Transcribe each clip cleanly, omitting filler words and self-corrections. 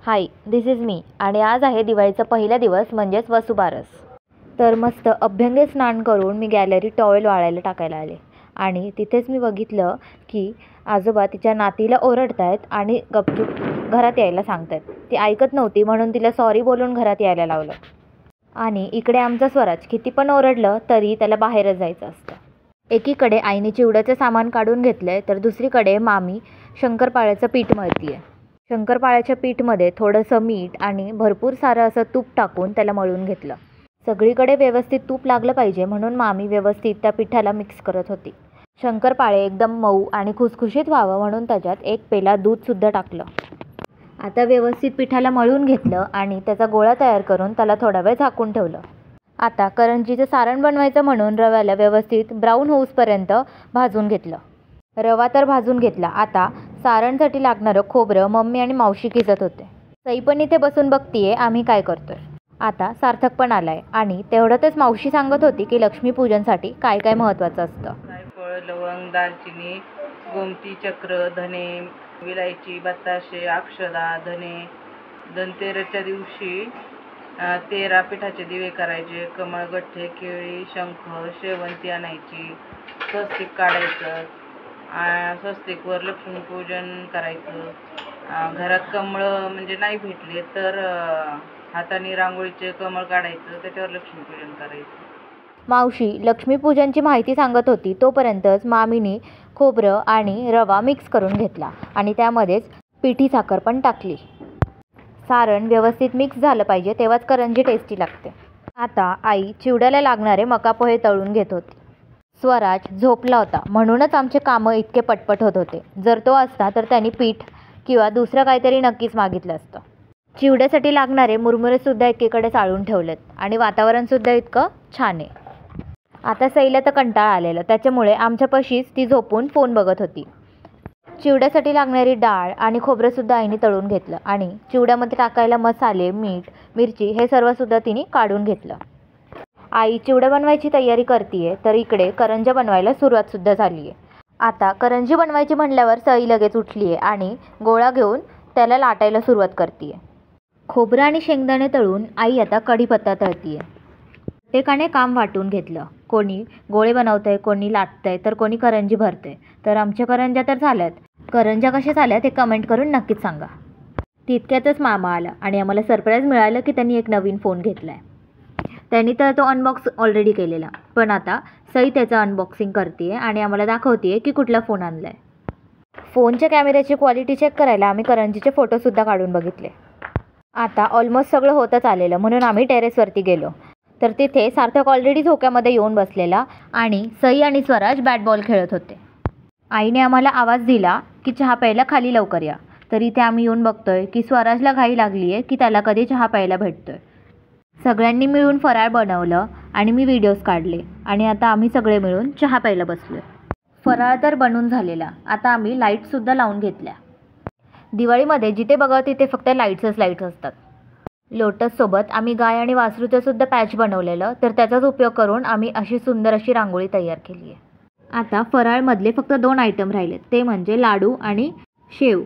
High, this is me आणि आज आहे दिवाळीचा पहिला दिवस म्हणजेच वसुबारस. तर मस्त अभ्यंग स्नान करून मी गॅलरीत टॉवेल वाळायला टाकायला आले आणि तिथेच मी बघितलं की आजोबा तिच्या नातीला ओरडत आहेत आणि गपचूप घरात यायला सांगत आहेत. ती ऐकत नव्हती म्हणून तिला सॉरी बोलून घरात यायला लावलं. आणि इकडे आमचा स्वराज किती पण ओरडलं तरी त्याला बाहेरच जायचं असतं. एकीकडे आईने चिवड्याचं सामान काढून घेतलं आहे तर दुसरीकडे मामी शंकरपाळ्याचं पीठ मळती आहे. शंकरपाळ्याच्या पीठमध्ये थोडंसं मीठ आणि भरपूर सारं असं तूप टाकून त्याला मळून घेतलं. सगळीकडे व्यवस्थित तूप लागलं पाहिजे म्हणून मामी व्यवस्थित त्या पिठाला मिक्स करत होती. शंकरपाळे एकदम मऊ आणि खुसखुशीत व्हावं म्हणून त्याच्यात 1 पेला दूधसुद्धा टाकलं. आता व्यवस्थित पिठाला मळून घेतलं आणि त्याचा गोळा तयार करून त्याला थोडा वेळ झाकून ठेवलं. आता करंजीचं सारण बनवायचं म्हणून रव्याला व्यवस्थित ब्राऊन होऊसपर्यंत भाजून घेतलं. रवा तर भाजून घेतला. आता सारणसाठी लागणारं खोबरं मम्मी आणि मावशी किसत होते. सई पण इथे बसून बघतीये आम्ही काय करतोय. आता सार्थक पण आलाय आणि तेवढ्यातच मावशी सांगत होती की लक्ष्मीपूजनसाठी काय काय महत्त्वाचं असतं. जायफळ, लवंग, दालचिनी, गोमती चक्र, धने, विलायची, बताशे, अक्षदा, धने. धनतेरसच्या दिवशी 13 पिठाचे दिवे करायचे. कमळगठ्ठे, केळी, शंख, शेवंती आणायची. स्वस्तिक काढायचं. स्वस्तिकवर लक्ष्मीपूजन करायचं. घरात कमळं म्हणजे नाही भेटले तर हाताने रांगोळीचे कमळ काढायचं, त्याच्यावर लक्ष्मीपूजन करायचं. मावशी लक्ष्मीपूजनची माहिती सांगत होती तोपर्यंतच मामीने खोबरं आणि रवा मिक्स करून घेतला आणि त्यामध्येच पिठी साखर पण टाकली. सारण व्यवस्थित मिक्स झालं पाहिजे तेव्हाच करंजी टेस्टी लागते. आता आई चिवड्याला लागणारे मका पोहे तळून घेत होती. स्वराज झोपला होता म्हणूनच आमचे कामं इतके पटपट होत होते. जर तो असता तर त्यांनी पीठ किंवा दुसरं काहीतरी नक्कीच मागितलं असतं. चिवड्यासाठी लागणारे मुरमुरेसुद्धा एकीकडे चाळून ठेवलेत आणि वातावरणसुद्धा इतकं छान आहे. आता सईला तर कंटाळा आलेला त्याच्यामुळे आमच्यापाशीच ती झोपून फोन बघत होती. चिवड्यासाठी लागणारी डाळ आणि खोबरंसुद्धा आईने तळून घेतलं आणि चिवड्यामध्ये टाकायला मसाले, मीठ, मिरची हे सर्वसुद्धा तिने काढून घेतलं. आई चिवडा बनवायची तयारी करतीये तर इकडे करंज्या बनवायला सुरुवातसुद्धा झाली आहे. आता करंजी बनवायची म्हणल्यावर सई लगेच उठली आहे आणि गोळा घेऊन त्याला लाटायला सुरुवात करते आहे. खोबरं आणि शेंगदाणे तळून आई आता कढीपत्ता तळती आहे. प्रत्येकाने काम वाटून घेतलं. कोणी गोळे बनवतंय, कोणी लाटतंय तर कोणी करंजी भरतंय. तर आमच्या करंज्या तर झाल्यात. करंज्या कशा झाल्यात हे कमेंट करून नक्कीच सांगा. तितक्यातच मामा आला आणि आम्हाला सरप्राईज मिळालं की त्यांनी एक नवीन फोन घेतला आहे. त्यांनी तर तो अनबॉक्स ऑलरेडी केलेला पण आता सई त्याचं अनबॉक्सिंग करते आहे आणि आम्हाला दाखवते आहे की कुठला फोन आणला आहे. फोनच्या कॅमेऱ्याची क्वालिटी चेक करायला आम्ही करंजीचे फोटोसुद्धा काढून बघितले. आता ऑलमोस्ट सगळं होतच आलेलं म्हणून आम्ही टेरेसवरती गेलो तर तिथे सार्थक ऑलरेडी झोक्यामध्ये येऊन बसलेला आणि सई आणि स्वराज बॅट बॉल खेळत होते. आईने आम्हाला आवाज दिला की चहा प्यायला खाली लवकर या. तर इथे आम्ही येऊन बघतोय की स्वराजला घाई लागली आहे की त्याला कधी चहा प्यायला भेटतोय. सगळ्यांनी मिळून फराळ बनवलं आणि मी व्हिडिओज काढले आणि आता आम्ही सगळे मिळून चहा प्यायला बसलो. फराळ तर बनून झालेला. आता आम्ही लाईटसुद्धा लावून घेतल्या. दिवाळीमध्ये जिथे बघा तिथे फक्त लाईट्सच असतात. लोटससोबत आम्ही गाय आणि वासरूचं सुद्धा पॅच बनवलेलं तर त्याचाच उपयोग करून आम्ही अशी सुंदर अशी रांगोळी तयार केली आहे. आता फराळमधले फक्त 2 आयटम राहिलेत ते म्हणजे लाडू आणि शेव.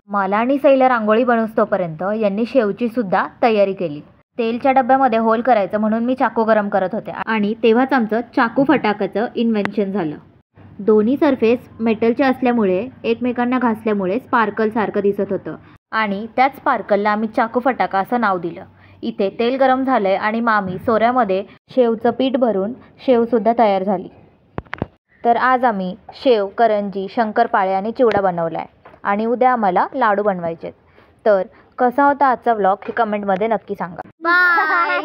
मला आणि सईला रांगोळी बनवतोपर्यंत यांनी शेवची सुद्धा तयारी केली. तेलच्या डब्यामध्ये होल करायचं म्हणून मी चाकू गरम करत होते आणि तेव्हाच आमचं चाकू फटाक्याचं इन्व्हेन्शन झालं. दोन्ही सरफेस मेटलचे असल्यामुळे एकमेकांना घासल्यामुळे स्पार्कल सारखं दिसत होतं आणि त्याच स्पार्कलला आम्ही चाकू फटाका असं नाव दिलं. इथे तेल गरम झालंय आणि मामी सोऱ्यामध्ये शेवचं पीठ भरून शेवसुद्धा तयार झाली. तर आज आम्ही शेव, करंजी, शंकरपाळे आणि चिवडा बनवला आहे आणि उद्या आम्हाला लाडू बनवायचे. तर कसा होता आजचा व्लॉग हे कमेंटमध्ये नक्की सांगा. बाय.